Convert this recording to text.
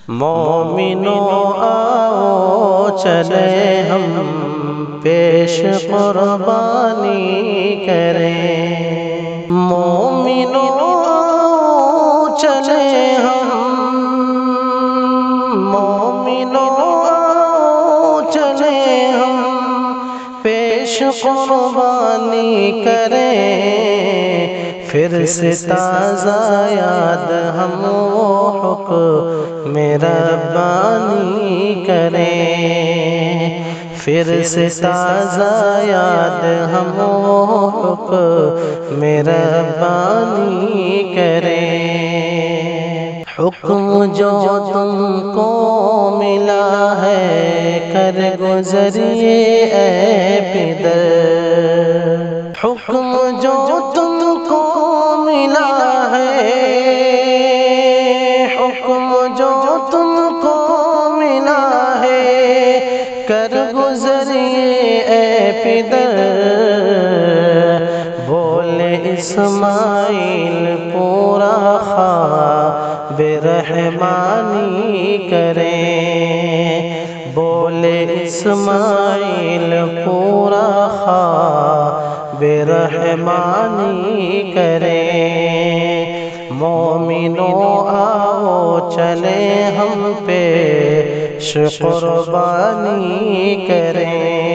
مومنوں آؤ چلے ہم پیش قربانی کریں، مومنوں آؤ چلے ہم، مومنوں آؤ چلے ہم پیش قربانی کریں، پھر سے تازہ یاد ہم وہ حکم ربانی کریں، پھر سے تازہ یاد ہم وہ حکم ربانی کریں۔ حکم جو تم کو ملا ہے کر گزریے اے پدر، حکم جو تم کو ملا ہے، حکم جو تم کو ملا ہے کر گزریے اے پدر، بولے اسماعیل پورا خواب رحمانی کریں، بولے اسماعیل پورا خواب رحمانی کریں، مومنوں آؤ چلے ہم پیش قربانی کریں۔